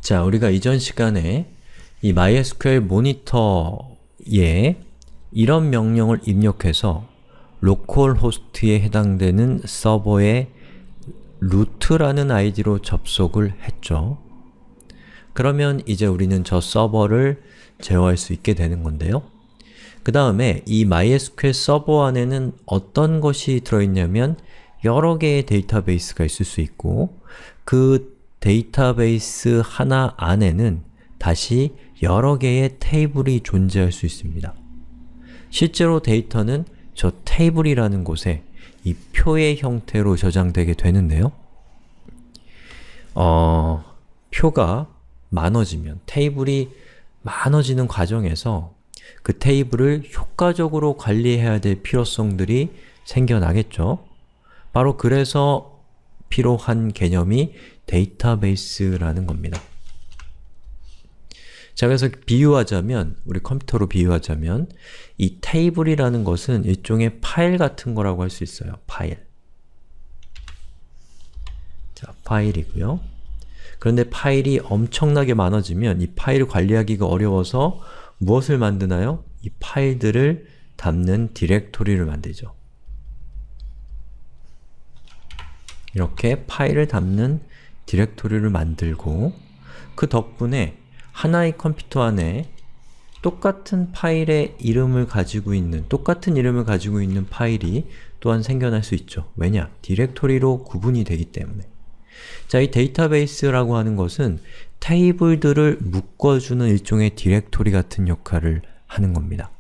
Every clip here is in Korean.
자, 우리가 이전 시간에 이 MySQL 모니터에 이런 명령을 입력해서 로컬 호스트에 해당되는 서버의 루트라는 아이디로 접속을 했죠. 그러면 이제 우리는 저 서버를 제어할 수 있게 되는 건데요. 그 다음에 이 MySQL 서버 안에는 어떤 것이 들어있냐면 여러 개의 데이터베이스가 있을 수 있고 그 데이터베이스 하나 안에는 다시 여러 개의 테이블이 존재할 수 있습니다. 실제로 데이터는 저 테이블이라는 곳에 이 표의 형태로 저장되게 되는데요. 표가 많아지면, 테이블이 많아지는 과정에서 그 테이블을 효과적으로 관리해야 될 필요성들이 생겨나겠죠. 바로 그래서 필요한 개념이 데이터베이스라는 겁니다. 자, 그래서 비유하자면, 우리 컴퓨터로 비유하자면 이 테이블이라는 것은 일종의 파일 같은 거라고 할 수 있어요. 파일. 자, 파일이고요. 그런데 파일이 엄청나게 많아지면 이 파일을 관리하기가 어려워서 무엇을 만드나요? 이 파일들을 담는 디렉토리를 만들죠. 이렇게 파일을 담는 디렉토리를 만들고 그 덕분에 하나의 컴퓨터 안에 똑같은 파일의 이름을 가지고 있는, 똑같은 이름을 가지고 있는 파일이 또한 생겨날 수 있죠. 왜냐? 디렉토리로 구분이 되기 때문에. 자, 이 데이터베이스라고 하는 것은 테이블들을 묶어주는 일종의 디렉토리 같은 역할을 하는 겁니다.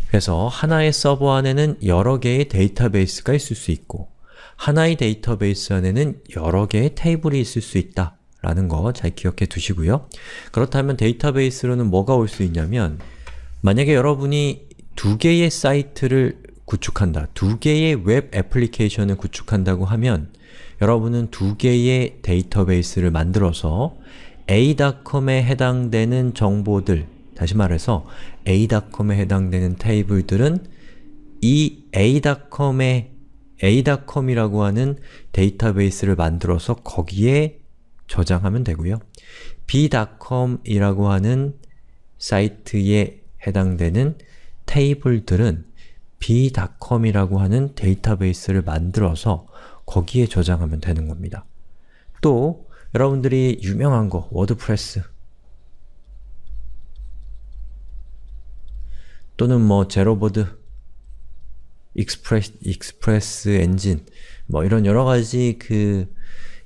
그래서 하나의 서버 안에는 여러 개의 데이터베이스가 있을 수 있고 하나의 데이터베이스 안에는 여러 개의 테이블이 있을 수 있다 라는 거 잘 기억해 두시고요. 그렇다면 데이터베이스로는 뭐가 올 수 있냐면 만약에 여러분이 두 개의 사이트를 구축한다, 두 개의 웹 애플리케이션을 구축한다고 하면 여러분은 두 개의 데이터베이스를 만들어서 a.com에 해당되는 정보들, 다시 말해서 a.com에 해당되는 테이블들은 이 a.com이라고 하는 데이터베이스를 만들어서 거기에 저장하면 되고요. b.com이라고 하는 사이트에 해당되는 테이블들은 b.com이라고 하는 데이터베이스를 만들어서 거기에 저장하면 되는 겁니다. 또 여러분들이 유명한 거, 워드프레스 또는 뭐 제로보드, 익스프레스 엔진 뭐 이런 여러가지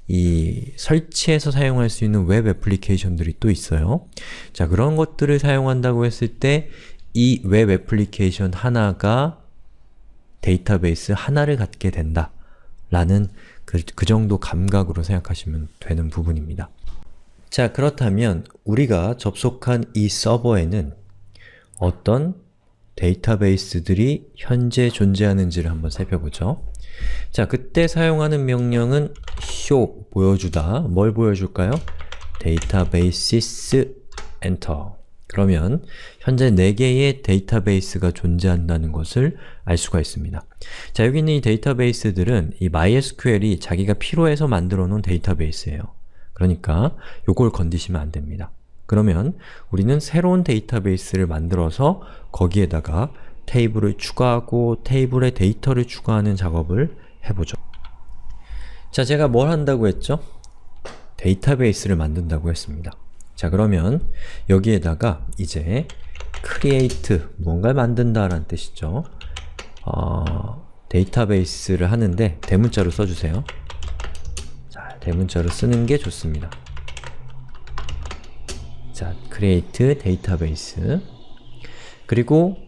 이 설치해서 사용할 수 있는 웹 애플리케이션들이 또 있어요. 자, 그런 것들을 사용한다고 했을 때 이 웹 애플리케이션 하나가 데이터베이스 하나를 갖게 된다 라는 그 정도 감각으로 생각하시면 되는 부분입니다. 자, 그렇다면 우리가 접속한 이 서버에는 어떤 데이터베이스들이 현재 존재하는지를 한번 살펴보죠. 자, 그때 사용하는 명령은 show, 보여주다. 뭘 보여줄까요? databases enter. 그러면 현재 4개의 데이터베이스가 존재한다는 것을 알 수가 있습니다. 자, 여기 있는 이 데이터베이스들은 이 MySQL이 자기가 필요해서 만들어 놓은 데이터베이스예요. 그러니까 요걸 건드시면 안 됩니다. 그러면 우리는 새로운 데이터베이스를 만들어서 거기에다가 테이블을 추가하고 테이블에 데이터를 추가하는 작업을 해보죠. 자, 제가 뭘 한다고 했죠? 데이터베이스를 만든다고 했습니다. 자, 그러면 여기에다가 이제 create, 무언가를 만든다 라는 뜻이죠. 데이터베이스를 하는데 대문자로 써주세요. 자, 대문자로 쓰는 게 좋습니다. 자, create database. 그리고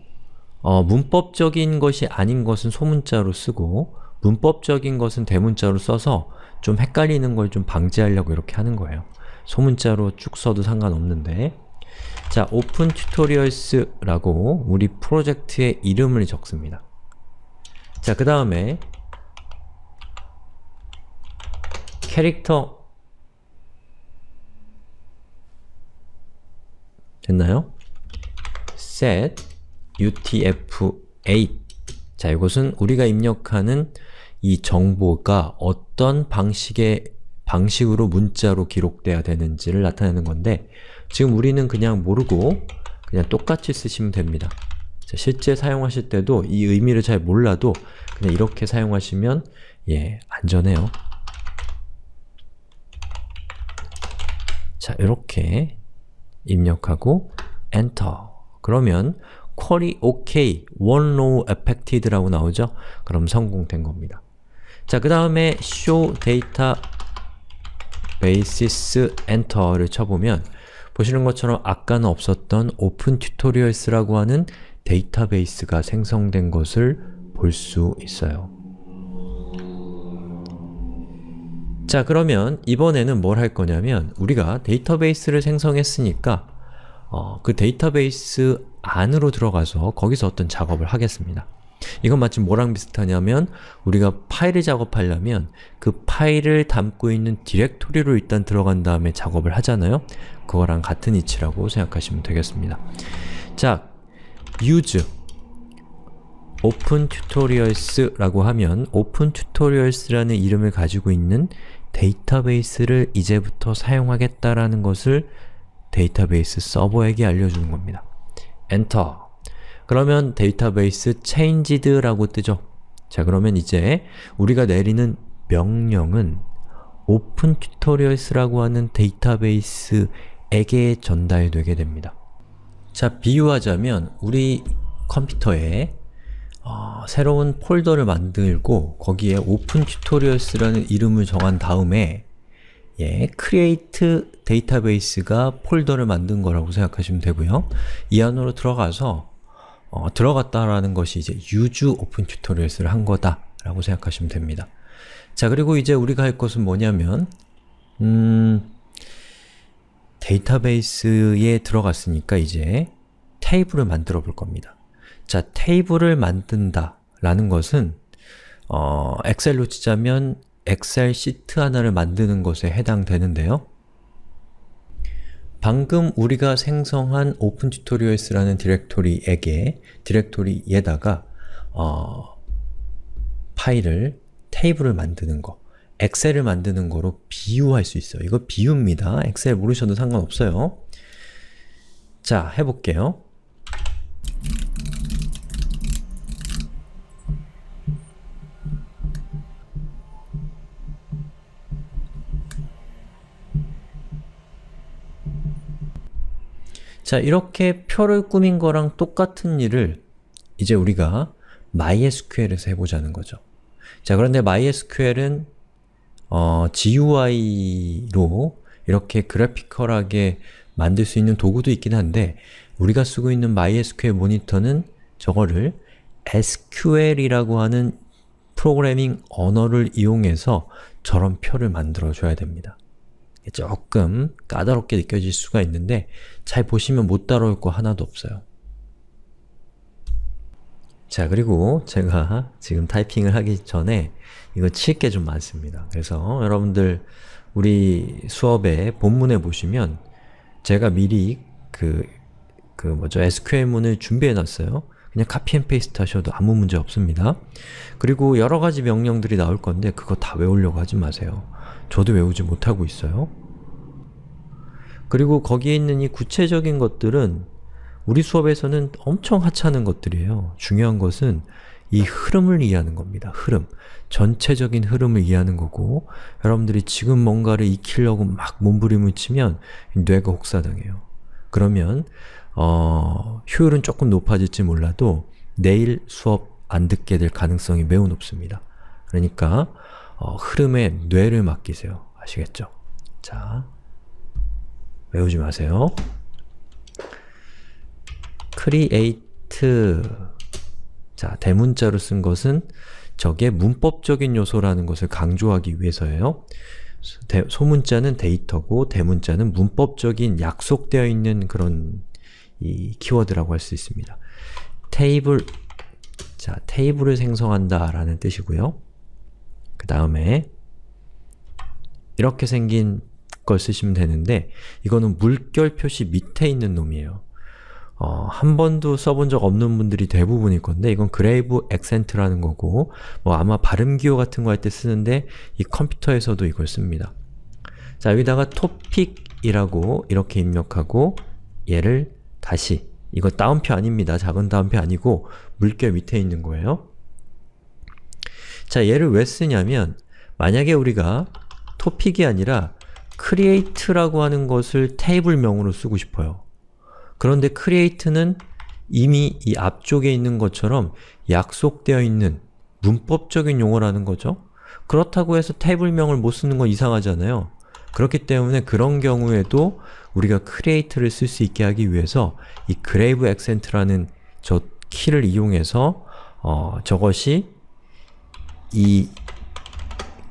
문법적인 것이 아닌 것은 소문자로 쓰고 문법적인 것은 대문자로 써서 좀 헷갈리는 걸 좀 방지하려고 이렇게 하는 거예요. 소문자로 쭉 써도 상관없는데. 자, open tutorials라고 우리 프로젝트의 이름을 적습니다. 자, 그 다음에 캐릭터 됐나요? set utf8. 자, 이것은 우리가 입력하는 이 정보가 어떤 방식의 방식으로 문자로 기록돼야 되는지를 나타내는 건데 지금 우리는 그냥 모르고 그냥 똑같이 쓰시면 됩니다. 자, 실제 사용하실 때도 이 의미를 잘 몰라도 그냥 이렇게 사용하시면 안전해요. 자, 이렇게 입력하고 엔터. 그러면 query OK, one row affected 라고 나오죠? 그럼 성공된 겁니다. 자, 그 다음에 show data basis enter를 쳐보면 보시는 것처럼 아까는 없었던 open tutorials라고 하는 데이터베이스가 생성된 것을 볼 수 있어요. 자, 그러면 이번에는 뭘 할 거냐면 우리가 데이터베이스를 생성했으니까 그 데이터베이스 안으로 들어가서 거기서 어떤 작업을 하겠습니다. 이건 마치 뭐랑 비슷하냐면 우리가 파일을 작업하려면 그 파일을 담고 있는 디렉토리로 일단 들어간 다음에 작업을 하잖아요? 그거랑 같은 이치라고 생각하시면 되겠습니다. 자, use open tutorials 라고 하면 open tutorials라는 이름을 가지고 있는 데이터베이스를 이제부터 사용하겠다라는 것을 데이터베이스 서버에게 알려주는 겁니다. 엔터. 그러면 데이터베이스 changed라고 뜨죠. 자, 그러면 이제 우리가 내리는 명령은 open tutorials라고 하는 데이터베이스에게 전달되게 됩니다. 자, 비유하자면 우리 컴퓨터에 새로운 폴더를 만들고 거기에 open tutorials라는 이름을 정한 다음에 create database가 폴더를 만든 거라고 생각하시면 되고요. 이 안으로 들어가서 들어갔다라는 것이 이제 use open tutorials를 한 거다 라고 생각하시면 됩니다. 자, 그리고 이제 우리가 할 것은 뭐냐면 데이터베이스에 들어갔으니까 이제 테이블을 만들어 볼 겁니다. 자, 테이블을 만든다 라는 것은 엑셀로 치자면 엑셀 시트 하나를 만드는 것에 해당되는데요. 방금 우리가 생성한 open tutorials라는 디렉토리에다가 파일을, 테이블을 만드는 거, 엑셀을 만드는 거로 비유할 수 있어요. 이거 비유입니다. 엑셀 모르셔도 상관없어요. 자, 해볼게요. 자, 이렇게 표를 꾸민 거랑 똑같은 일을 이제 우리가 MySQL에서 해보자는 거죠. 자, 그런데 MySQL은 GUI로 이렇게 그래피컬하게 만들 수 있는 도구도 있긴 한데 우리가 쓰고 있는 MySQL 모니터는 저거를 SQL이라고 하는 프로그래밍 언어를 이용해서 저런 표를 만들어 줘야 됩니다. 조금 까다롭게 느껴질 수가 있는데 잘 보시면 못 따라올 거 하나도 없어요. 자, 그리고 제가 지금 타이핑을 하기 전에 이거 칠 게 좀 많습니다. 그래서 여러분들 우리 수업의 본문에 보시면 제가 미리 SQL문을 준비해 놨어요. 그냥 카피 앤 페이스트 하셔도 아무 문제 없습니다. 그리고 여러 가지 명령들이 나올 건데 그거 다 외우려고 하지 마세요. 저도 외우지 못하고 있어요. 그리고 거기에 있는 이 구체적인 것들은 우리 수업에서는 엄청 하찮은 것들이에요. 중요한 것은 이 흐름을 이해하는 겁니다. 흐름. 전체적인 흐름을 이해하는 거고 여러분들이 지금 뭔가를 익히려고 막 몸부림을 치면 뇌가 혹사당해요. 그러면 효율은 조금 높아질지 몰라도 내일 수업 안 듣게 될 가능성이 매우 높습니다. 그러니까 흐름에 뇌를 맡기세요. 아시겠죠? 자, 외우지 마세요. create. 자, 대문자로 쓴 것은 저게 문법적인 요소라는 것을 강조하기 위해서예요. 소문자는 데이터고 대문자는 문법적인 약속되어 있는 그런 이 키워드라고 할 수 있습니다. 테이블. 자, 테이블을 생성한다 라는 뜻이고요. 그 다음에 이렇게 생긴 걸 쓰시면 되는데 이거는 물결 표시 밑에 있는 놈이에요. 한 번도 써본 적 없는 분들이 대부분일 건데 이건 그레이브 액센트라는 거고 아마 발음 기호 같은 거 할 때 쓰는데 이 컴퓨터에서도 이걸 씁니다. 자, 여기다가 topic이라고 이렇게 입력하고 얘를 다시, 이거 따옴표 아닙니다. 작은 따옴표 아니고 물결 밑에 있는 거예요. 자, 얘를 왜 쓰냐면 만약에 우리가 topic이 아니라 create라고 하는 것을 테이블명으로 쓰고 싶어요. 그런데 create는 이미 이 앞쪽에 있는 것처럼 약속되어 있는 문법적인 용어라는 거죠. 그렇다고 해서 테이블명을 못 쓰는 건 이상하잖아요. 그렇기 때문에 그런 경우에도 우리가 create를 쓸 수 있게 하기 위해서 이 grave accent라는 저 키를 이용해서 저것이 이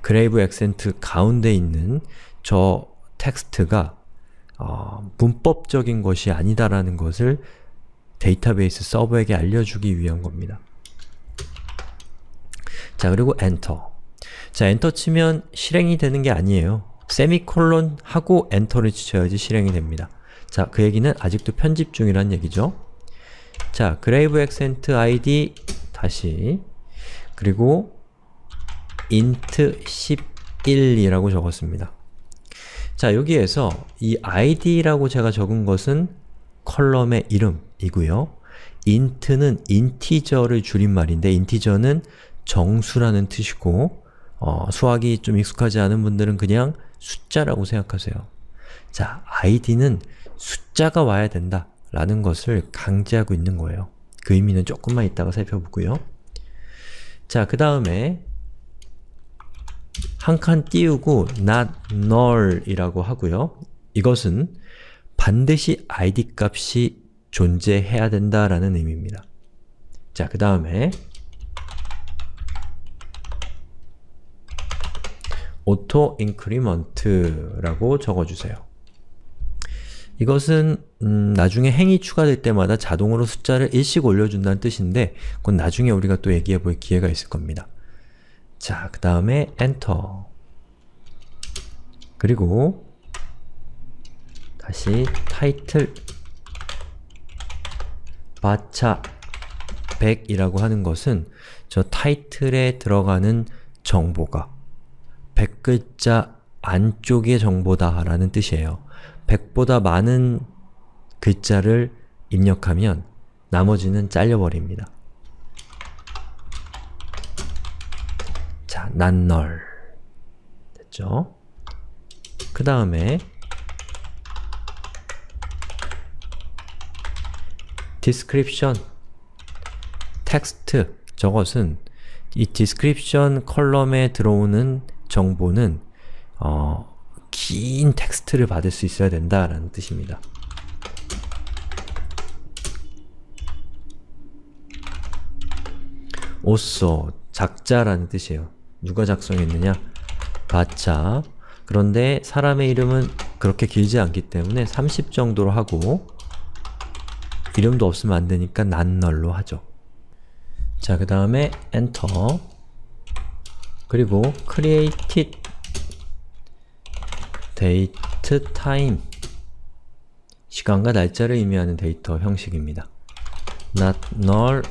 grave accent 가운데 있는 저 텍스트가 문법적인 것이 아니다라는 것을 데이터베이스 서버에게 알려주기 위한 겁니다. 자, 그리고 엔터. 자, 엔터 치면 실행이 되는 게 아니에요. 세미콜론 하고 엔터를 치셔야지 실행이 됩니다. 자, 그 얘기는 아직도 편집 중이란 얘기죠. 자, grave accent id 다시 그리고 int 11이라고 적었습니다. 자, 여기에서 이 id라고 제가 적은 것은 컬럼의 이름이고요. int는 인티저를 줄임말인데 인티저는 정수라는 뜻이고 수학이 좀 익숙하지 않은 분들은 그냥 숫자라고 생각하세요. 자, id는 숫자가 와야 된다 라는 것을 강제하고 있는 거예요. 그 의미는 조금만 이따가 살펴보고요. 자, 그 다음에 한 칸 띄우고 not null 이라고 하고요. 이것은 반드시 id 값이 존재해야 된다라는 의미입니다. 자, 그 다음에 auto increment라고 적어주세요. 이것은 나중에 행이 추가될 때마다 자동으로 숫자를 1씩 올려준다는 뜻인데 그건 나중에 우리가 또 얘기해 볼 기회가 있을 겁니다. 자, 그 다음에 엔터 그리고 다시 타이틀 바차 100이라고 하는 것은 저 타이틀에 들어가는 정보가 100글자 안쪽의 정보다 라는 뜻이에요. 100보다 많은 글자를 입력하면 나머지는 잘려버립니다. 자, not null 됐죠? 그 다음에 description text 저것은 이 description 컬럼에 들어오는 정보는 긴 텍스트를 받을 수 있어야 된다라는 뜻입니다. also 작자라는 뜻이에요. 누가 작성했느냐? 바차. 그런데 사람의 이름은 그렇게 길지 않기 때문에 30 정도로 하고 이름도 없으면 안 되니까 not null로 하죠. 자, 그 다음에 엔터 그리고 created date time 시간과 날짜를 의미하는 데이터 형식입니다. not null,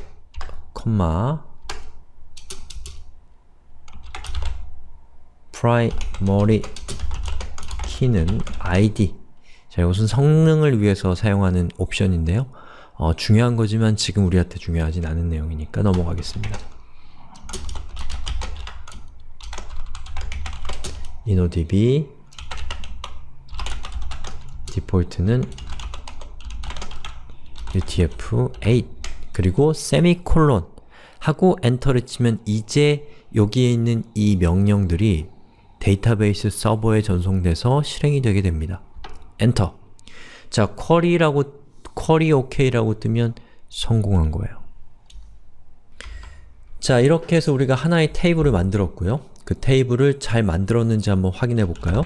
primary key는 id 자, 이것은 성능을 위해서 사용하는 옵션인데요. 중요한 거지만 지금 우리한테 중요하진 않은 내용이니까 넘어가겠습니다. inodb 디폴트는 utf-8 그리고 세미콜론 하고 엔터를 치면 이제 여기에 있는 이 명령들이 데이터베이스 서버에 전송돼서 실행이 되게 됩니다. 엔터. 자, query OK라고 뜨면 성공한 거예요. 자, 이렇게 해서 우리가 하나의 테이블을 만들었고요. 그 테이블을 잘 만들었는지 한번 확인해 볼까요?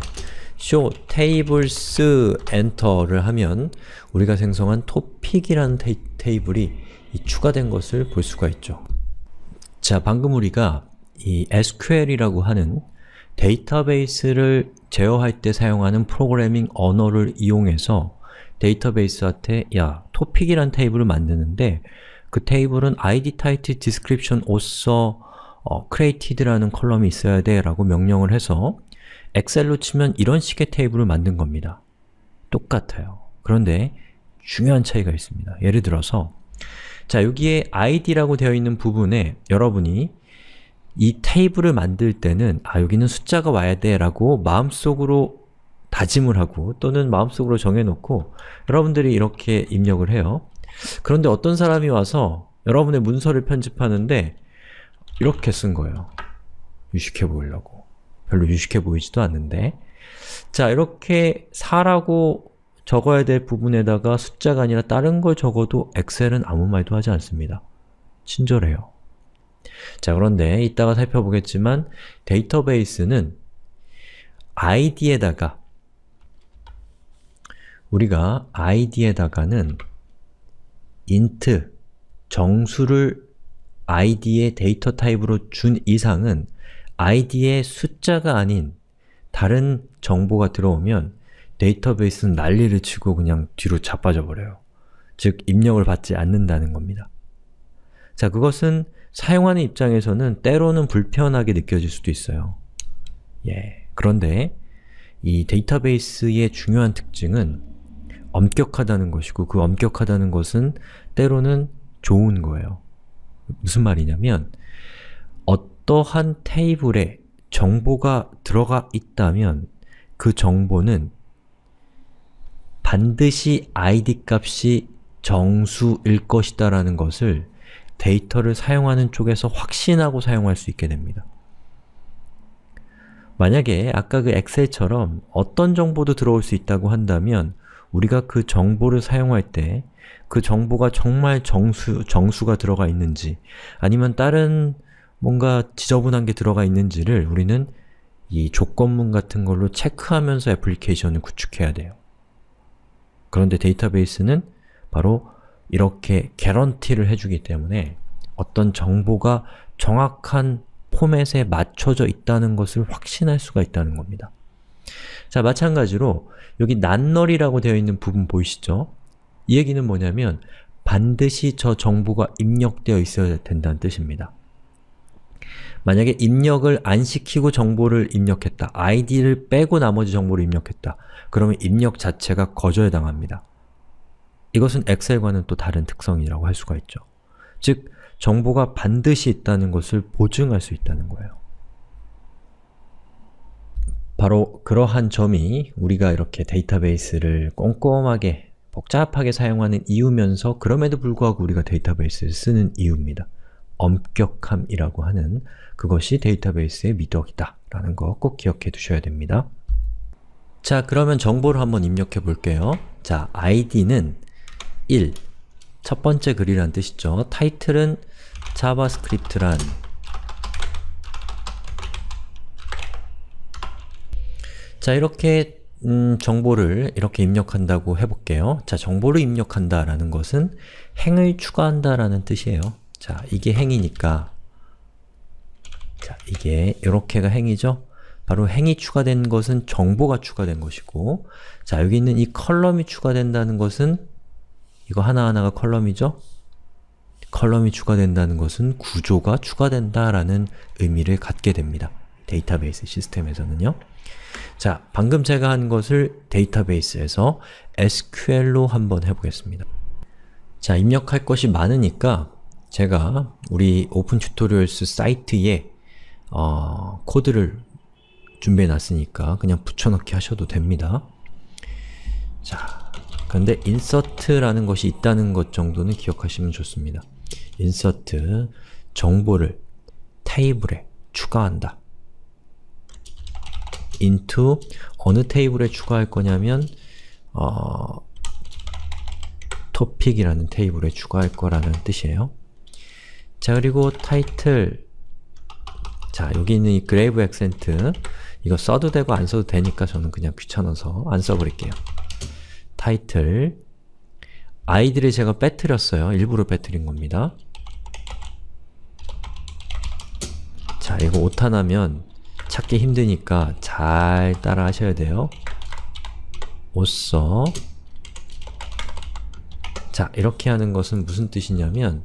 show tables enter를 하면 우리가 생성한 topic이라는 테이블이 추가된 것을 볼 수가 있죠. 자, 방금 우리가 이 SQL이라고 하는 데이터베이스를 제어할 때 사용하는 프로그래밍 언어를 이용해서 데이터베이스한테 야, topic이라는 테이블을 만드는데 그 테이블은 id, title, description, author, created라는 컬럼이 있어야 돼 라고 명령을 해서 엑셀로 치면 이런 식의 테이블을 만든 겁니다. 똑같아요. 그런데 중요한 차이가 있습니다. 예를 들어서 자, 여기에 id라고 되어 있는 부분에 여러분이 이 테이블을 만들 때는 여기는 숫자가 와야 돼 라고 마음속으로 다짐을 하고 또는 마음속으로 정해놓고 여러분들이 이렇게 입력을 해요. 그런데 어떤 사람이 와서 여러분의 문서를 편집하는데 이렇게 쓴 거예요. 유식해 보이려고. 별로 유식해 보이지도 않는데 자, 이렇게 4라고 적어야 될 부분에다가 숫자가 아니라 다른 걸 적어도 엑셀은 아무 말도 하지 않습니다. 친절해요. 자, 그런데 이따가 살펴보겠지만 데이터베이스는 id에다가 우리가 id에다가는 int, 정수를 id의 데이터 타입으로 준 이상은 id의 숫자가 아닌 다른 정보가 들어오면 데이터베이스는 난리를 치고 그냥 뒤로 자빠져 버려요. 즉, 입력을 받지 않는다는 겁니다. 자, 그것은 사용하는 입장에서는 때로는 불편하게 느껴질 수도 있어요. 그런데 이 데이터베이스의 중요한 특징은 엄격하다는 것이고 그 엄격하다는 것은 때로는 좋은 거예요. 무슨 말이냐면 어떠한 테이블에 정보가 들어가 있다면 그 정보는 반드시 id 값이 정수일 것이다 라는 것을 데이터를 사용하는 쪽에서 확신하고 사용할 수 있게 됩니다. 만약에 아까 그 엑셀처럼 어떤 정보도 들어올 수 있다고 한다면 우리가 그 정보를 사용할 때 그 정보가 정말 정수가 들어가 있는지 아니면 다른 뭔가 지저분한 게 들어가 있는지를 우리는 이 조건문 같은 걸로 체크하면서 애플리케이션을 구축해야 돼요. 그런데 데이터베이스는 바로 이렇게 개런티를 해주기 때문에 어떤 정보가 정확한 포맷에 맞춰져 있다는 것을 확신할 수가 있다는 겁니다. 자, 마찬가지로 여기 nul이라고 되어 있는 부분 보이시죠? 이 얘기는 뭐냐면 반드시 저 정보가 입력되어 있어야 된다는 뜻입니다. 만약에 입력을 안 시키고 정보를 입력했다, id를 빼고 나머지 정보를 입력했다, 그러면 입력 자체가 거절당합니다. 이것은 엑셀과는 또 다른 특성이라고 할 수가 있죠. 즉, 정보가 반드시 있다는 것을 보증할 수 있다는 거예요. 바로 그러한 점이 우리가 이렇게 데이터베이스를 꼼꼼하게 복잡하게 사용하는 이유면서 그럼에도 불구하고 우리가 데이터베이스를 쓰는 이유입니다. 엄격함이라고 하는 그것이 데이터베이스의 미덕이다 라는 거 꼭 기억해 두셔야 됩니다. 자, 그러면 정보를 한번 입력해 볼게요. 자, id는 1, 첫 번째 글이란 뜻이죠. 타이틀은 자바스크립트란 자, 이렇게 정보를 이렇게 입력한다고 해볼게요. 자, 정보를 입력한다 라는 것은 행을 추가한다 라는 뜻이에요. 자, 이게 행이니까 자, 이게 이렇게가 행이죠? 바로 행이 추가된 것은 정보가 추가된 것이고 자, 여기 있는 이 컬럼이 추가된다는 것은 이거 하나하나가 컬럼이죠? 컬럼이 추가된다는 것은 구조가 추가된다 라는 의미를 갖게 됩니다. 데이터베이스 시스템에서는요. 자, 방금 제가 한 것을 데이터베이스에서 SQL로 한번 해보겠습니다. 자, 입력할 것이 많으니까 제가 우리 오픈 튜토리얼스 사이트에 코드를 준비해 놨으니까 그냥 붙여넣기 하셔도 됩니다. 자, 그런데 insert라는 것이 있다는 것 정도는 기억하시면 좋습니다. insert, 정보를 테이블에 추가한다. into, 어느 테이블에 추가할 거냐면 topic이라는 테이블에 추가할 거라는 뜻이에요. 자, 그리고 title, 자, 여기 있는 이 grave accent, 이거 써도 되고 안 써도 되니까 저는 그냥 귀찮아서 안 써버릴게요. title, id를 제가 빼뜨렸어요. 일부러 빼뜨린 겁니다. 자, 이거 오타나면 찾기 힘드니까 잘 따라 하셔야 돼요. also, 자, 이렇게 하는 것은 무슨 뜻이냐면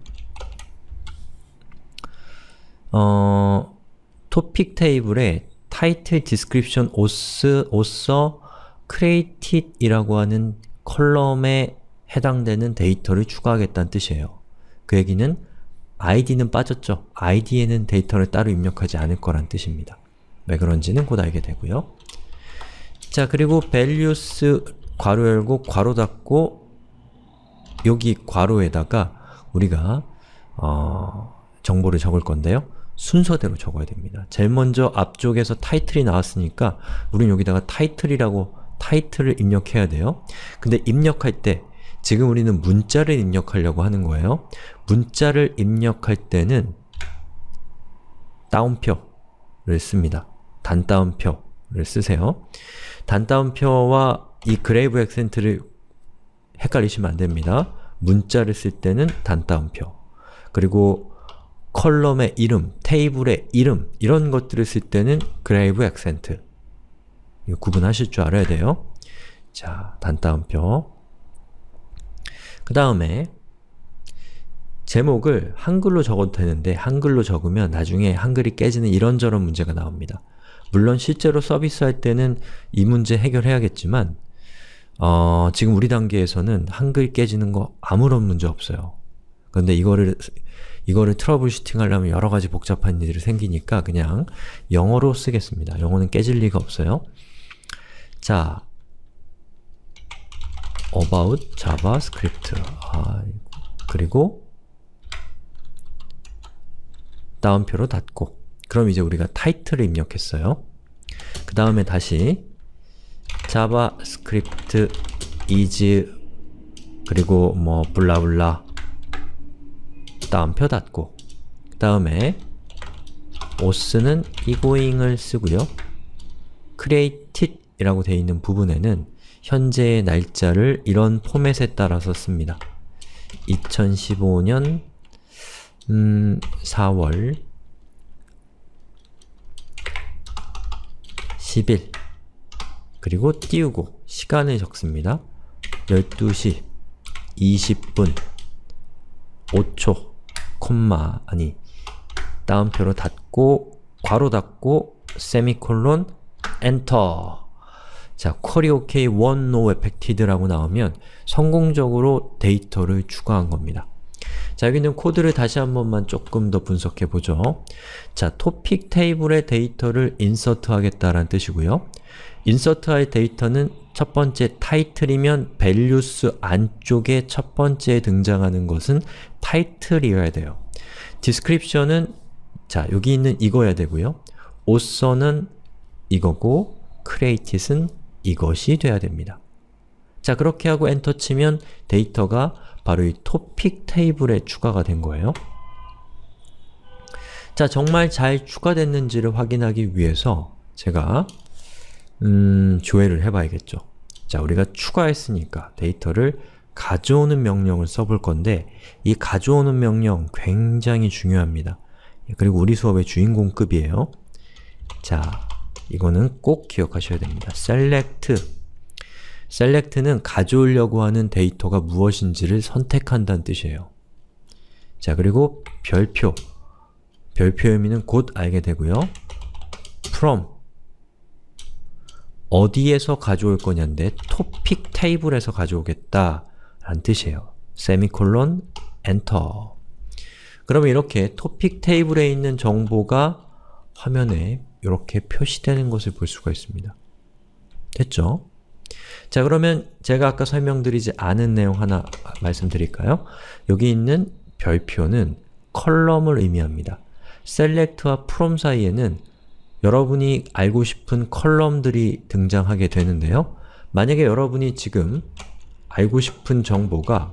토픽 테이블에 title, description, author, created 이라고 하는 컬럼에 해당되는 데이터를 추가하겠다는 뜻이에요. 그 얘기는 id는 빠졌죠. id에는 데이터를 따로 입력하지 않을 거란 뜻입니다. 왜 그런지는 곧 알게 되고요. 자, 그리고 values 괄호 열고 괄호 닫고 여기 괄호에다가 우리가 정보를 적을 건데요. 순서대로 적어야 됩니다. 제일 먼저 앞쪽에서 타이틀이 나왔으니까 우린 여기다가 타이틀을 입력해야 돼요. 근데 입력할 때 지금 우리는 문자를 입력하려고 하는 거예요. 문자를 입력할 때는 따옴표를 씁니다. 단따옴표를 쓰세요. 단따옴표와 이 그레이브 액센트를 헷갈리시면 안 됩니다. 문자를 쓸 때는 단따옴표, 그리고 컬럼의 이름, 테이블의 이름 이런 것들을 쓸 때는 그레이브 액센트. 이거 구분하실 줄 알아야 돼요. 자, 단따옴표. 그 다음에 제목을 한글로 적어도 되는데 한글로 적으면 나중에 한글이 깨지는 이런저런 문제가 나옵니다. 물론 실제로 서비스할 때는 이 문제 해결해야겠지만 지금 우리 단계에서는 한글 깨지는 거 아무런 문제 없어요. 그런데 이거를 트러블 슈팅 하려면 여러 가지 복잡한 일이 생기니까 그냥 영어로 쓰겠습니다. 영어는 깨질 리가 없어요. 자, about javascript. 그리고 다운표로 닫고. 그럼 이제 우리가 타이틀을 입력했어요. 그 다음에 다시 javascript is 그리고 뭐 블라블라 다운표 닫고, 그 다음에 auth는 egoing을 쓰고요. created 이라고 되어 있는 부분에는 현재의 날짜를 이런 포맷에 따라서 씁니다. 2015년 4월 10일 그리고 띄우고 시간을 적습니다. 12시 20분 5초 콤마 다운표로 닫고 괄호 닫고 세미콜론 엔터. 자, query OK, one no affected 라고 나오면 성공적으로 데이터를 추가한 겁니다. 자, 여기 있는 코드를 다시 한 번만 조금 더 분석해 보죠. 자, 토픽 테이블에 데이터를 인서트 하겠다라는 뜻이고요. 인서트 할 데이터는 첫 번째 타이틀이면 values 안쪽에 첫 번째에 등장하는 것은 타이틀이어야 돼요. description은 자, 여기 있는 이거여야 되고요. author는 이거고 created은 이것이 돼야 됩니다. 자, 그렇게 하고 엔터 치면 데이터가 바로 이 토픽 테이블에 추가가 된 거예요. 자, 정말 잘 추가됐는지를 확인하기 위해서 제가 조회를 해봐야겠죠. 자, 우리가 추가했으니까 데이터를 가져오는 명령을 써볼 건데 이 가져오는 명령 굉장히 중요합니다. 그리고 우리 수업의 주인공급이에요. 자, 이거는 꼭 기억하셔야 됩니다. select는 가져오려고 하는 데이터가 무엇인지를 선택한다는 뜻이에요. 자, 그리고 별표의 의미는 곧 알게 되고요. from 어디에서 가져올 거냐인데 토픽 테이블에서 가져오겠다 라는 뜻이에요. 세미콜론 엔터. 그러면 이렇게 토픽 테이블에 있는 정보가 화면에 이렇게 표시되는 것을 볼 수가 있습니다. 됐죠? 자, 그러면 제가 아까 설명드리지 않은 내용 하나 말씀드릴까요? 여기 있는 별표는 컬럼을 의미합니다. select와 from 사이에는 여러분이 알고 싶은 컬럼들이 등장하게 되는데요. 만약에 여러분이 지금 알고 싶은 정보가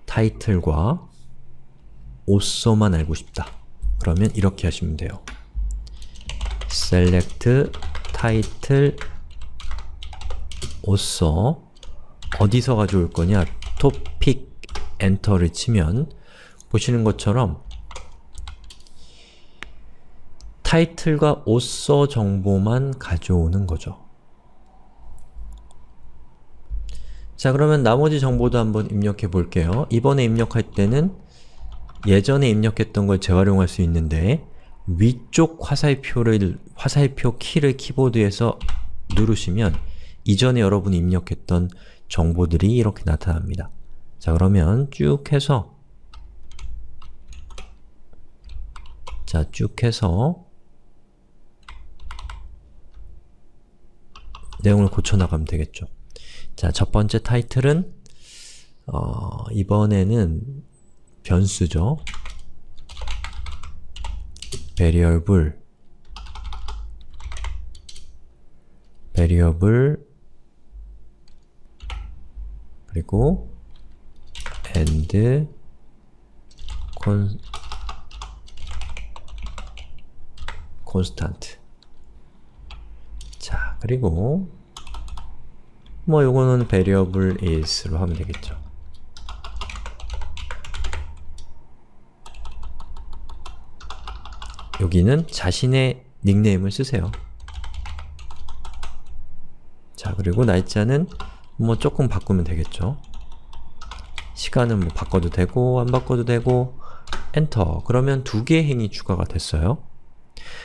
타이틀과 author만 알고 싶다. 그러면 이렇게 하시면 돼요. select title author 어디서 가져올 거냐? topic enter를 치면 보시는 것처럼 타이틀과 author 정보만 가져오는 거죠. 자, 그러면 나머지 정보도 한번 입력해 볼게요. 이번에 입력할 때는 예전에 입력했던 걸 재활용할 수 있는데 위쪽 화살표 키를 키보드에서 누르시면 이전에 여러분이 입력했던 정보들이 이렇게 나타납니다. 자, 그러면 쭉 해서 내용을 고쳐 나가면 되겠죠. 자, 첫 번째 타이틀은 이번에는 변수죠. variable 그리고 and constant. 자, 그리고 뭐 요거는 variable is로 하면 되겠죠. 여기는 자신의 닉네임을 쓰세요. 자, 그리고 날짜는 뭐 조금 바꾸면 되겠죠. 시간은 뭐 바꿔도 되고 안 바꿔도 되고 엔터. 그러면 두 개의 행이 추가가 됐어요.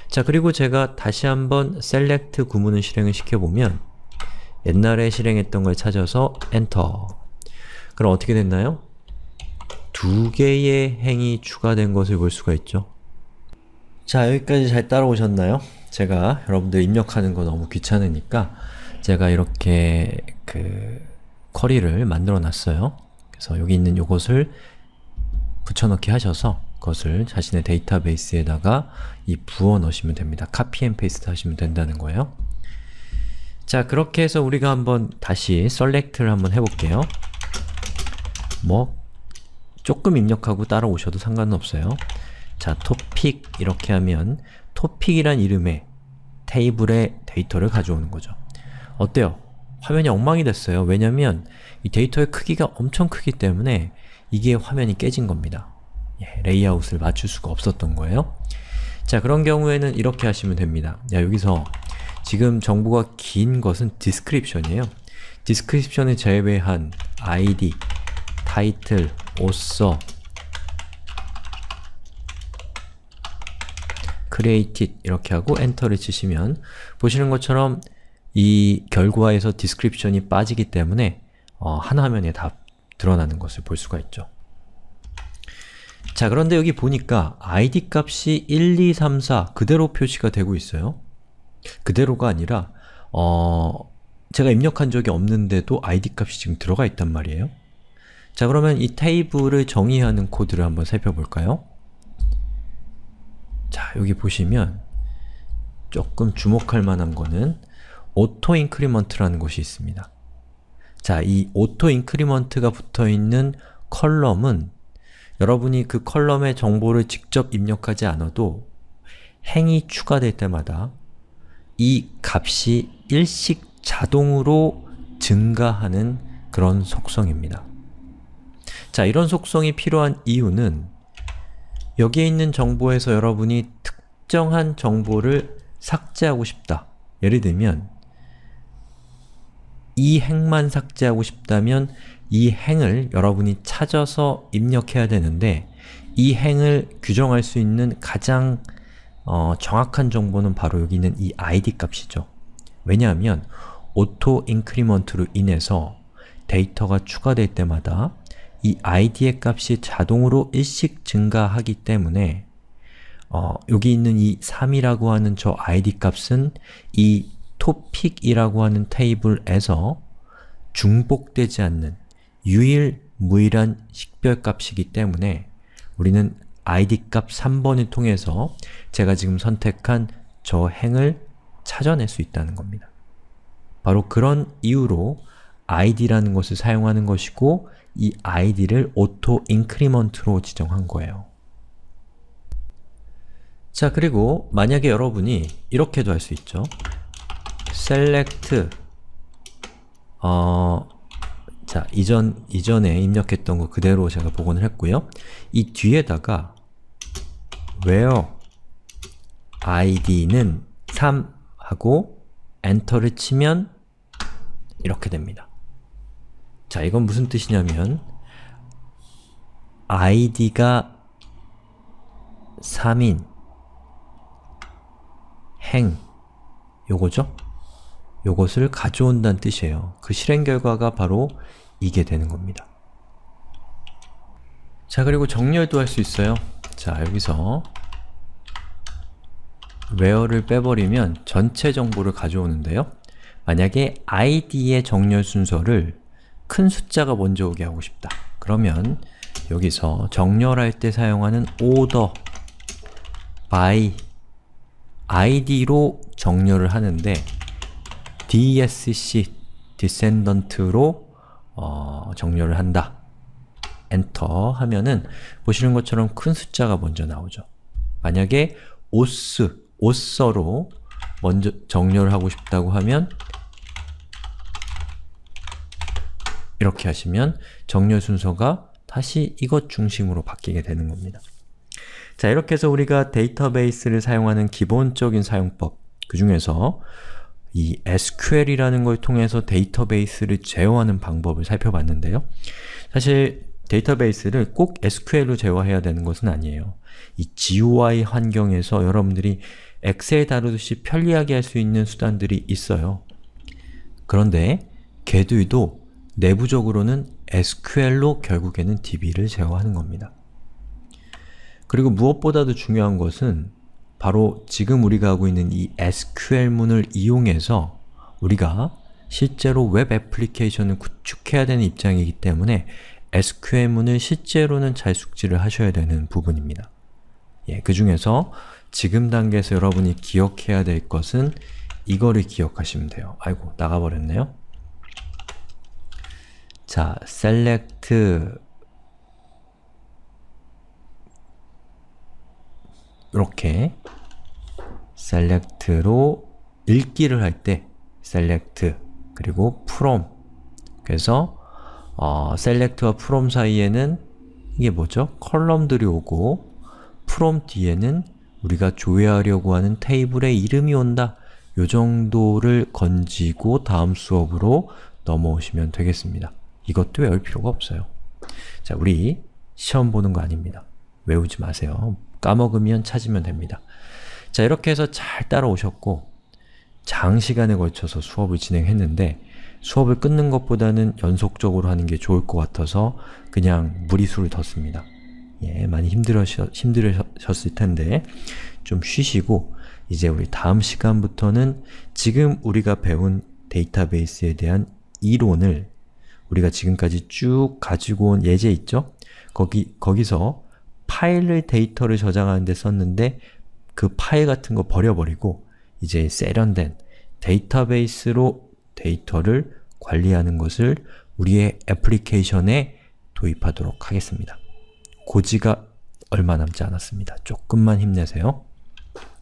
자, 그리고 제가 다시 한번 select 구문을 실행을 시켜보면 옛날에 실행했던 걸 찾아서 엔터. 그럼 어떻게 됐나요? 두 개의 행이 추가된 것을 볼 수가 있죠. 자, 여기까지 잘 따라오셨나요? 제가 여러분들 입력하는 거 너무 귀찮으니까 제가 이렇게 쿼리를 만들어 놨어요. 그래서 여기 있는 요것을 붙여넣기 하셔서 그것을 자신의 데이터베이스에다가 부어 넣으시면 됩니다. 카피 앤 페이스트 하시면 된다는 거예요. 자, 그렇게 해서 우리가 한번 다시 select를 한번 해볼게요. 뭐 조금 입력하고 따라오셔도 상관은 없어요. 자, topic 이렇게 하면 topic이란 이름의 테이블의 데이터를 가져오는 거죠. 어때요? 화면이 엉망이 됐어요. 왜냐면 이 데이터의 크기가 엄청 크기 때문에 이게 화면이 깨진 겁니다. 레이아웃을 맞출 수가 없었던 거예요. 자, 그런 경우에는 이렇게 하시면 됩니다. 여기서 지금 정보가 긴 것은 description이에요. description을 제외한 id, title, author, created 이렇게 하고 엔터를 치시면 보시는 것처럼 이 결과에서 description이 빠지기 때문에 한 화면에 다 드러나는 것을 볼 수가 있죠. 자, 그런데 여기 보니까 id 값이 1, 2, 3, 4 그대로 표시가 되고 있어요. 그대로가 아니라 제가 입력한 적이 없는데도 id 값이 지금 들어가 있단 말이에요. 자, 그러면 이 테이블을 정의하는 코드를 한번 살펴볼까요? 자, 여기 보시면 조금 주목할 만한 거는 auto increment라는 것이 있습니다. 자, 이 auto increment가 붙어있는 컬럼은 여러분이 그 컬럼의 정보를 직접 입력하지 않아도 행이 추가될 때마다 이 값이 일씩 자동으로 증가하는 그런 속성입니다. 자, 이런 속성이 필요한 이유는 여기에 있는 정보에서 여러분이 특정한 정보를 삭제하고 싶다. 예를 들면 이 행만 삭제하고 싶다면 이 행을 여러분이 찾아서 입력해야 되는데 이 행을 규정할 수 있는 가장 정확한 정보는 바로 여기 있는 이 id 값이죠. 왜냐하면 auto increment로 인해서 데이터가 추가될 때마다 이 id의 값이 자동으로 일씩 증가하기 때문에 여기 있는 이 3이라고 하는 저 id 값은 이 topic이라고 하는 테이블에서 중복되지 않는 유일무이한 식별값이기 때문에 우리는 id 값 3번을 통해서 제가 지금 선택한 저 행을 찾아낼 수 있다는 겁니다. 바로 그런 이유로 id라는 것을 사용하는 것이고 이 id를 auto increment로 지정한 거예요. 자, 그리고 만약에 여러분이 이렇게도 할 수 있죠. select 자, 이전에 입력했던 거 그대로 제가 복원을 했고요. 이 뒤에다가 where id는 3 하고 엔터를 치면 이렇게 됩니다. 자, 이건 무슨 뜻이냐면 id가 3인 행, 요거죠? 요것을 가져온다는 뜻이에요. 그 실행 결과가 바로 이게 되는 겁니다. 자, 그리고 정렬도 할 수 있어요. 자, 여기서 where를 빼버리면 전체 정보를 가져오는데요. 만약에 id의 정렬 순서를 큰 숫자가 먼저 오게 하고 싶다. 그러면 여기서 정렬할 때 사용하는 order by id로 정렬을 하는데 dsc, descendant로 정렬을 한다. 엔터 하면은 보시는 것처럼 큰 숫자가 먼저 나오죠. 만약에 오서로 먼저 정렬을 하고 싶다고 하면 이렇게 하시면 정렬 순서가 다시 이것 중심으로 바뀌게 되는 겁니다. 자, 이렇게 해서 우리가 데이터베이스를 사용하는 기본적인 사용법, 그 중에서 이 SQL이라는 걸 통해서 데이터베이스를 제어하는 방법을 살펴봤는데요. 사실 데이터베이스를 꼭 SQL로 제어해야 되는 것은 아니에요. 이 GUI 환경에서 여러분들이 엑셀 다루듯이 편리하게 할 수 있는 수단들이 있어요. 그런데 걔들도 내부적으로는 SQL로 결국에는 DB를 제어하는 겁니다. 그리고 무엇보다도 중요한 것은 바로 지금 우리가 하고 있는 이 SQL문을 이용해서 우리가 실제로 웹 애플리케이션을 구축해야 되는 입장이기 때문에 SQL문을 실제로는 잘 숙지를 하셔야 되는 부분입니다. 예, 그 중에서 지금 단계에서 여러분이 기억해야 될 것은 이거를 기억하시면 돼요. 아이고, 나가버렸네요. 자, select 이렇게 select로 읽기를 할 때 select 그리고 from 그래서 select와 from 사이에는 이게 뭐죠? 컬럼들이 오고 from 뒤에는 우리가 조회하려고 하는 테이블의 이름이 온다. 요 정도를 건지고 다음 수업으로 넘어오시면 되겠습니다. 이것도 외울 필요가 없어요. 자, 우리 시험 보는 거 아닙니다. 외우지 마세요. 까먹으면 찾으면 됩니다. 자, 이렇게 해서 잘 따라오셨고 장시간에 걸쳐서 수업을 진행했는데 수업을 끊는 것보다는 연속적으로 하는 게 좋을 것 같아서 그냥 무리수를 뒀습니다. 예, 많이 힘들으셨을 텐데 좀 쉬시고 이제 우리 다음 시간부터는 지금 우리가 배운 데이터베이스에 대한 이론을 우리가 지금까지 쭉 가지고 온 예제 있죠? 거기서 파일을 데이터를 저장하는 데 썼는데 그 파일 같은 거 버려버리고 이제 세련된 데이터베이스로 데이터를 관리하는 것을 우리의 애플리케이션에 도입하도록 하겠습니다. 고지가 얼마 남지 않았습니다. 조금만 힘내세요.